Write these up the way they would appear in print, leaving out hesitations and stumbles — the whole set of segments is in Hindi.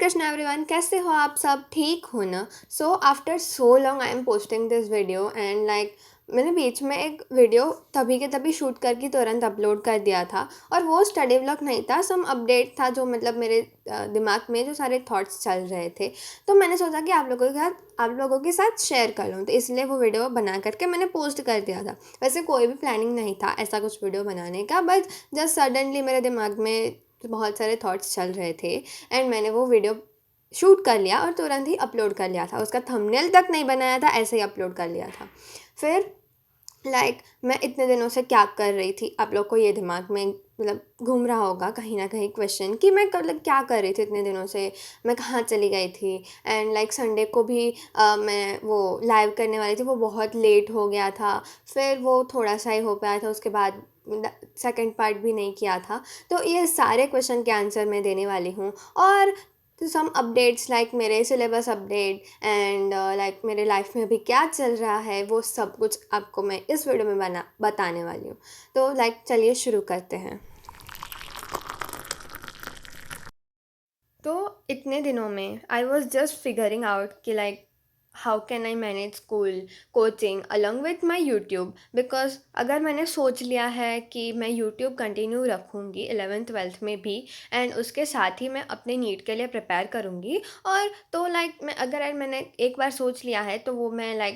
कृष्ण एवरीवन, कैसे हो आप सब? ठीक हो ना? So after so long I am posting this video and मैंने बीच में एक वीडियो तभी के तभी शूट करके तुरंत अपलोड कर दिया था। और वो स्टडी व्लॉग नहीं था, सम अपडेट था जो मतलब मेरे दिमाग में जो सारे थॉट्स चल रहे थे। तो मैंने सोचा कि आप लोगों के साथ शेयर कर लूँ, तो इसलिए वो वीडियो बना करके मैंने पोस्ट कर दिया था। वैसे कोई भी प्लानिंग नहीं था ऐसा कुछ वीडियो बनाने का, बट जस्ट सडनली मेरे दिमाग में बहुत सारे थॉट्स चल रहे थे एंड मैंने वो वीडियो शूट कर लिया और तुरंत ही अपलोड कर लिया था। उसका थंबनेल तक नहीं बनाया था, ऐसे ही अपलोड कर लिया था। फिर मैं इतने दिनों से क्या कर रही थी, आप लोग को ये दिमाग में मतलब घूम रहा होगा कहीं ना कहीं क्वेश्चन कि मैं मतलब क्या कर रही थी इतने दिनों से, मैं कहाँ चली गई थी। एंड संडे को भी मैं वो लाइव करने वाली थी, वो बहुत लेट हो गया था। फिर वो थोड़ा सा ही हो पाया था, उसके बाद सेकंड पार्ट भी नहीं किया था। तो ये सारे क्वेश्चन के आंसर मैं देने वाली हूँ। और तो सम अपडेट्स मेरे सिलेबस अपडेट एंड मेरे लाइफ में अभी क्या चल रहा है, वो सब कुछ आपको मैं इस वीडियो में बताने वाली हूँ। तो चलिए शुरू करते हैं। तो इतने दिनों में I was just figuring out कि how can I manage school, coaching along with my YouTube. Because अगर मैंने सोच लिया है कि मैं यूट्यूब कंटिन्यू रखूँगी 11th 12th में भी, एंड उसके साथ ही मैं अपने नीट के लिए प्रिपेयर करूँगी। और तो मैंने एक बार सोच लिया है तो वो मैं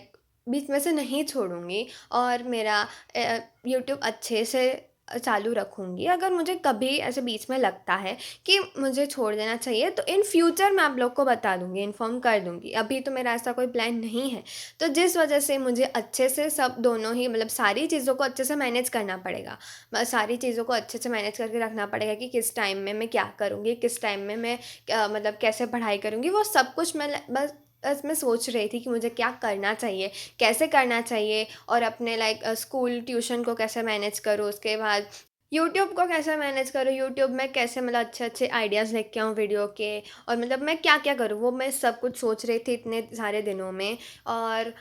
बीच में से नहीं छोड़ूंगी और मेरा यूट्यूब अच्छे से चालू रखूँगी। अगर मुझे कभी ऐसे बीच में लगता है कि मुझे छोड़ देना चाहिए, तो इन फ्यूचर मैं आप लोग को बता दूँगी, इन्फॉर्म कर दूँगी। अभी तो मेरा ऐसा कोई प्लान नहीं है। तो जिस वजह से मुझे अच्छे से सब दोनों ही मतलब सारी चीज़ों को अच्छे से मैनेज करना पड़ेगा। सारी चीज़ों को अच्छे से मैनेज करके रखना पड़ेगा कि किस टाइम में मैं क्या करूँगी, किस टाइम में मैं कैसे पढ़ाई करूँगी। वो सब कुछ मैं बस बस मैं सोच रही थी कि मुझे क्या करना चाहिए, कैसे करना चाहिए, और अपने स्कूल ट्यूशन को कैसे मैनेज करूँ, उसके बाद यूट्यूब को कैसे मैनेज करूँ, यूट्यूब में कैसे मतलब अच्छे अच्छे आइडियाज़ लेके आऊँ वीडियो के, और मैं क्या क्या करूँ, वो मैं सब कुछ सोच रही थी इतने सारे दिनों में। और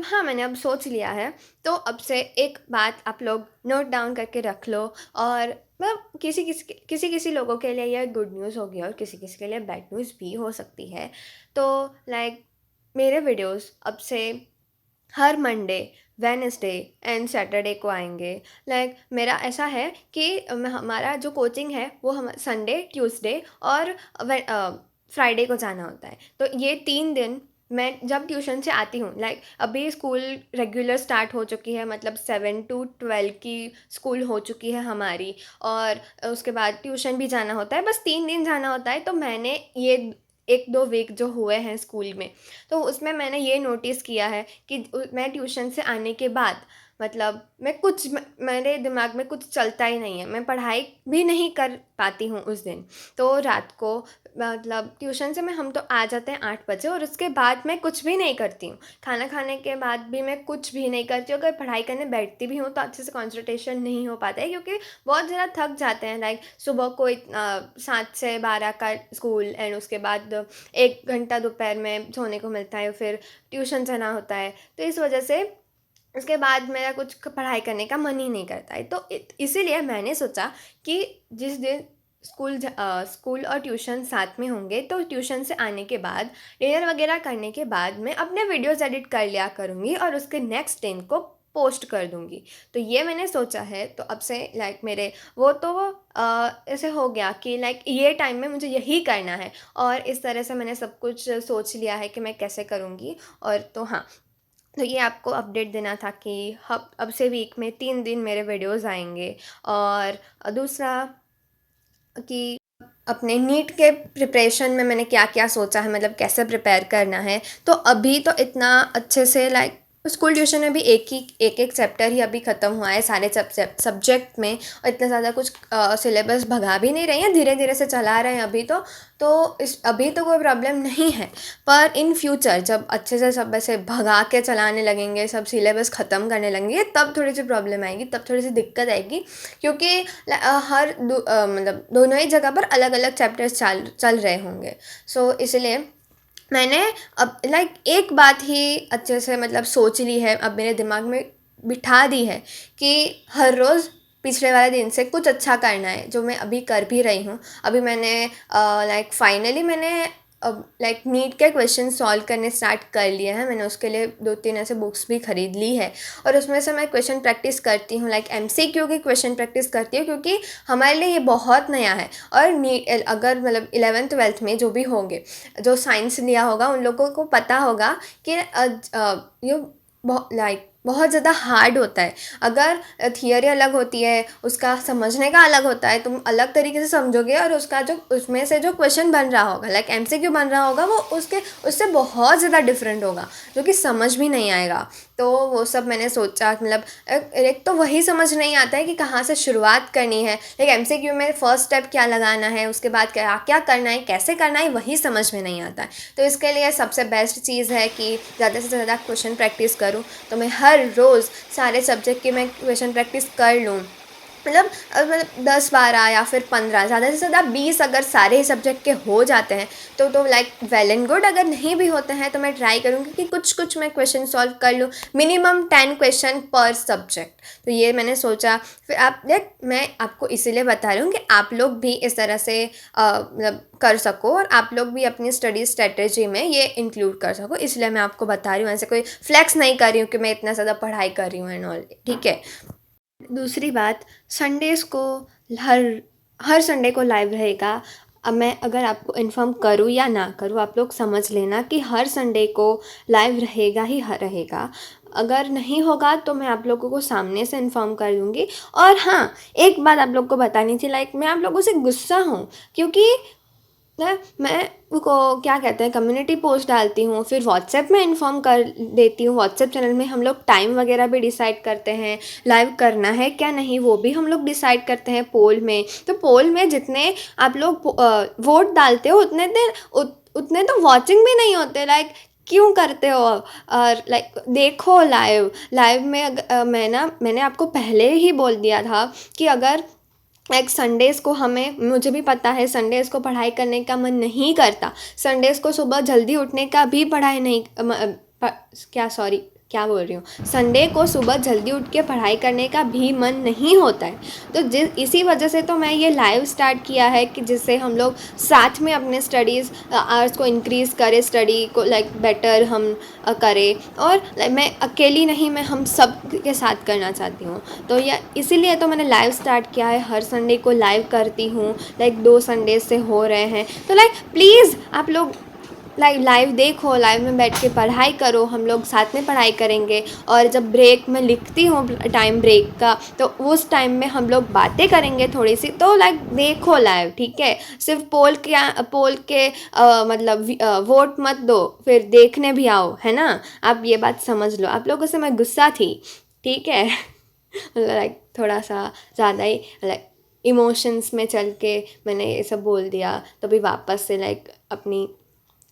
हाँ, मैंने अब सोच लिया है। तो अब से एक बात आप लोग नोट डाउन करके रख लो। और किसी किसी लोगों के लिए यह गुड न्यूज़ होगी और किसी किसी के लिए बैड न्यूज़ भी हो सकती है। तो मेरे वीडियोस अब से हर मंडे, वेडनेसडे एंड सैटरडे को आएंगे। मेरा ऐसा है कि हमारा जो कोचिंग है वो हम संडे, ट्यूसडे और फ्राइडे को जाना होता है। तो ये 3 दिन मैं जब ट्यूशन से आती हूँ, अभी स्कूल रेगुलर स्टार्ट हो चुकी है, मतलब 7 to 12 की स्कूल हो चुकी है हमारी। और उसके बाद ट्यूशन भी जाना होता है, बस 3 दिन जाना होता है। तो मैंने ये 1-2 वीक जो हुए हैं स्कूल में, तो उसमें मैंने ये नोटिस किया है कि मैं ट्यूशन से आने के बाद मेरे दिमाग में कुछ चलता ही नहीं है, मैं पढ़ाई भी नहीं कर पाती हूँ उस दिन। तो रात को ट्यूशन से हम तो आ जाते हैं 8 बजे, और उसके बाद मैं कुछ भी नहीं करती हूँ। खाना खाने के बाद भी मैं कुछ भी नहीं करती हूँ। अगर पढ़ाई करने बैठती भी हूँ तो अच्छे से कंसंट्रेशन नहीं हो पाता है, क्योंकि बहुत ज़्यादा थक जाते हैं। सुबह को 7 से 12 का स्कूल, एंड उसके बाद 1 घंटा दोपहर में सोने को मिलता है, फिर ट्यूशन जाना होता है। तो इस वजह से उसके बाद मेरा कुछ पढ़ाई करने का मन ही नहीं करता है। तो इसीलिए मैंने सोचा कि जिस दिन स्कूल और ट्यूशन साथ में होंगे, तो ट्यूशन से आने के बाद डिनर वगैरह करने के बाद मैं अपने वीडियोज़ एडिट कर लिया करूँगी और उसके नेक्स्ट दिन को पोस्ट कर दूँगी। तो ये मैंने सोचा है। तो अब से मेरे वो तो ऐसे हो गया कि ये टाइम में मुझे यही करना है, और इस तरह से मैंने सब कुछ सोच लिया है कि मैं कैसे करूँगी। और तो हाँ, तो ये आपको अपडेट देना था कि अब से वीक में 3 दिन मेरे वीडियोस आएंगे। और दूसरा कि अपने नीट के प्रिपरेशन में मैंने क्या क्या सोचा है, मतलब कैसे प्रिपेयर करना है। तो अभी तो इतना अच्छे से स्कूल ट्यूशन में भी एक एक चैप्टर ही अभी ख़त्म हुआ है सारे सब्जेक्ट में, और इतना ज़्यादा कुछ सिलेबस भगा भी नहीं रहे हैं, धीरे धीरे से चला रहे हैं अभी तो। अभी तो कोई प्रॉब्लम नहीं है। पर इन फ्यूचर जब अच्छे से सब ऐसे भगा के चलाने लगेंगे, सब सिलेबस ख़त्म करने लगेंगे, तब थोड़ी सी प्रॉब्लम आएगी, तब थोड़ी सी दिक्कत आएगी। क्योंकि मतलब दोनों ही जगह पर अलग अलग चैप्टर्स चल रहे होंगे। सो इसलिए मैंने अब एक बात ही अच्छे से मतलब सोच ली है, अब मेरे दिमाग में बिठा दी है कि हर रोज़ पिछले वाले दिन से कुछ अच्छा करना है, जो मैं अभी कर भी रही हूँ। अभी मैंने फाइनली मैंने अब लाइक नीट के क्वेश्चन सॉल्व करने स्टार्ट कर लिए हैं। मैंने उसके लिए 2-3 ऐसे बुक्स भी ख़रीद ली है और उसमें से मैं क्वेश्चन प्रैक्टिस करती हूँ, लाइक एमसीक्यू की क्वेश्चन प्रैक्टिस करती हूँ, क्योंकि हमारे लिए ये बहुत नया है। और अगर मतलब 11th-12th में जो भी होंगे, जो साइंस लिया होगा, उन लोगों को पता होगा कि ये बहुत ज़्यादा हार्ड होता है। अगर थियरी अलग होती है, उसका समझने का अलग होता है, तुम अलग तरीके से समझोगे और उसका जो उसमें से जो क्वेश्चन बन रहा होगा, लाइक एमसीक्यू बन रहा होगा, वो उसके उससे बहुत ज़्यादा डिफरेंट होगा, जो कि समझ भी नहीं आएगा। तो वो सब मैंने सोचा, मतलब एक तो वही समझ नहीं आता है कि कहाँ से शुरुआत करनी है। लाइक एमसीक्यू में फर्स्ट स्टेप क्या लगाना है, उसके बाद क्या क्या करना है, कैसे करना है, वही समझ में नहीं आता है। तो इसके लिए सबसे बेस्ट चीज़ है कि ज़्यादा से ज़्यादा क्वेश्चन प्रैक्टिस करूँ। तो मैं हर रोज़ सारे सब्जेक्ट की मैं क्वेश्चन प्रैक्टिस कर लूँ। मतलब 10-12 या फिर 15, ज़्यादा से ज़्यादा 20 अगर सारे ही सब्जेक्ट के हो जाते हैं तो लाइक वेल एंड गुड। अगर नहीं भी होते हैं तो मैं ट्राई करूँगी कि कुछ कुछ मैं क्वेश्चन सॉल्व कर लूँ, मिनिमम 10 क्वेश्चन पर सब्जेक्ट। तो ये मैंने सोचा। फिर आप देख, मैं आपको इसीलिए बता रही हूँ कि आप लोग भी इस तरह से मतलब कर सको और आप लोग भी अपनी स्टडी स्ट्रेटजी में ये इंक्लूड कर सको, इसलिए मैं आपको बता रही हूँ। ऐसे कोई फ्लेक्स नहीं कर रही हूँ कि मैं इतना ज़्यादा पढ़ाई कर रही हूँ एंड ऑल, ठीक है। दूसरी बात, संडेज़ को हर हर संडे को लाइव रहेगा। अब मैं अगर आपको इन्फॉर्म करूँ या ना करूँ, आप लोग समझ लेना कि हर संडे को लाइव रहेगा ही रहेगा। अगर नहीं होगा तो मैं आप लोगों को सामने से इन्फॉर्म कर दूँगी। और हाँ, एक बात आप लोग को बतानी थी, लाइक मैं आप लोगों से गुस्सा हूँ, क्योंकि मैं को क्या कहते हैं, कम्युनिटी पोस्ट डालती हूँ, फिर व्हाट्सएप में इन्फॉर्म कर देती हूँ। व्हाट्सएप चैनल में हम लोग टाइम वगैरह भी डिसाइड करते हैं, लाइव करना है क्या नहीं वो भी हम लोग डिसाइड करते हैं पोल में। तो पोल में जितने आप लोग वोट डालते हो उतने तो वॉचिंग भी नहीं होते। लाइक क्यों करते हो? और लाइक देखो लाइव लाइव में मैंने आपको पहले ही बोल दिया था कि अगर लाइक संडेज़ को मुझे भी पता है संडेज़ को पढ़ाई करने का मन नहीं करता। संडेज़ को सुबह जल्दी उठने का भी पढ़ाई नहीं क्या बोल रही हूँ, संडे को सुबह जल्दी उठ के पढ़ाई करने का भी मन नहीं होता है। तो इसी वजह से तो मैं ये लाइव स्टार्ट किया है कि जिससे हम लोग साथ में अपने स्टडीज़ आवर्स को इंक्रीज़ करें, स्टडी को लाइक बेटर हम करें। और मैं अकेली नहीं, मैं हम सब के साथ करना चाहती हूँ। तो यह इसीलिए तो मैंने लाइव स्टार्ट किया है, हर संडे को लाइव करती हूँ। लाइक 2 संडे से हो रहे हैं। तो लाइक प्लीज़ आप लोग लाइव देखो, लाइव में बैठ के पढ़ाई करो, हम लोग साथ में पढ़ाई करेंगे। और जब ब्रेक में लिखती हूँ टाइम ब्रेक का, तो उस टाइम में हम लोग बातें करेंगे थोड़ी सी। तो लाइक देखो लाइव, ठीक है। सिर्फ पोल के मतलब वोट मत दो, फिर देखने भी आओ, है ना। आप ये बात समझ लो, आप लोगों से मैं गुस्सा थी, ठीक है। लाइक थोड़ा सा ज़्यादा ही लाइक इमोशंस में चल के मैंने ये सब बोल दिया, तो भी वापस से लाइक अपनी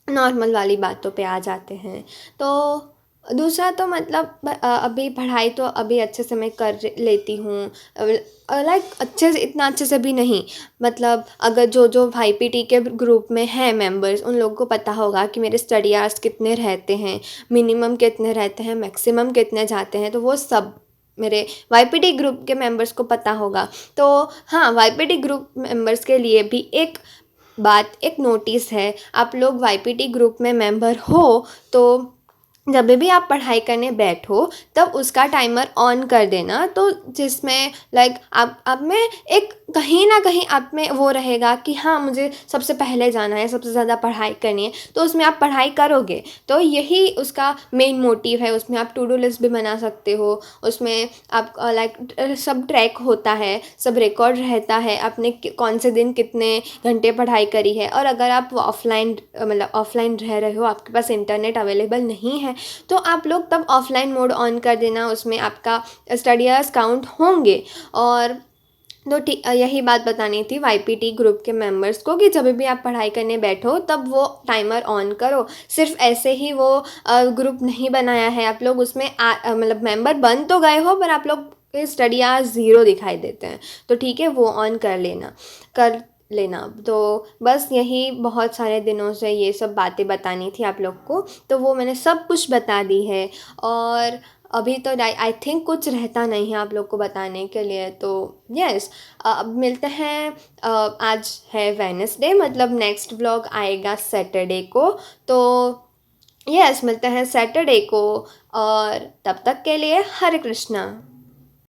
नॉर्मल वाली बातों पे आ जाते हैं। तो दूसरा तो मतलब अभी पढ़ाई तो अभी अच्छे से मैं कर लेती हूँ। लाइक अच्छे से, इतना अच्छे से भी नहीं। मतलब अगर जो वाईपीटी के ग्रुप में हैं मेंबर्स, उन लोगों को पता होगा कि मेरे स्टडी आवर्स कितने रहते हैं, मिनिमम कितने रहते हैं, मैक्सिमम कितने जाते हैं। तो वो सब मेरे वाईपीटी ग्रुप के मेंबर्स को पता होगा। तो हाँ, वाईपीटी ग्रुप मेंबर्स के लिए भी एक नोटिस है। आप लोग वाईपीटी ग्रुप में मेंबर हो तो जब भी आप पढ़ाई करने बैठो तब उसका टाइमर ऑन कर देना। तो जिसमें लाइक आप में एक कहीं ना कहीं आप में वो रहेगा कि हाँ, मुझे सबसे पहले जाना है, सबसे ज़्यादा पढ़ाई करनी है, तो उसमें आप पढ़ाई करोगे। तो यही उसका मेन मोटिव है। उसमें आप टू डू लिस्ट भी बना सकते हो, उसमें आप लाइक सब ट्रैक होता है, सब रिकॉर्ड रहता है, आपने कौन से दिन कितने घंटे पढ़ाई करी है। और अगर आप ऑफलाइन रह रहे हो, आपके पास इंटरनेट अवेलेबल नहीं है, तो आप लोग तब ऑफलाइन मोड ऑन कर देना, उसमें आपका स्टडी आवर्स काउंट होंगे। और तो यही बात बतानी थी वाईपीटी ग्रुप के मेंबर्स को कि जब भी आप पढ़ाई करने बैठो तब वो टाइमर ऑन करो। सिर्फ ऐसे ही वो ग्रुप नहीं बनाया है, आप लोग उसमें मतलब मेंबर बन तो गए हो, पर आप लोग के स्टडी आवर्स 0 दिखाई देते हैं। तो ठीक है, वो ऑन कर लेना। तो बस यही बहुत सारे दिनों से ये सब बातें बतानी थी आप लोग को, तो वो मैंने सब कुछ बता दी है। और अभी तो आई थिंक कुछ रहता नहीं है आप लोग को बताने के लिए, तो यस। अब मिलते हैं। आज है वेडनेसडे, मतलब नेक्स्ट व्लॉग आएगा सैटरडे को। तो यस, मिलते हैं सैटरडे को। और तब तक के लिए हरे कृष्णा।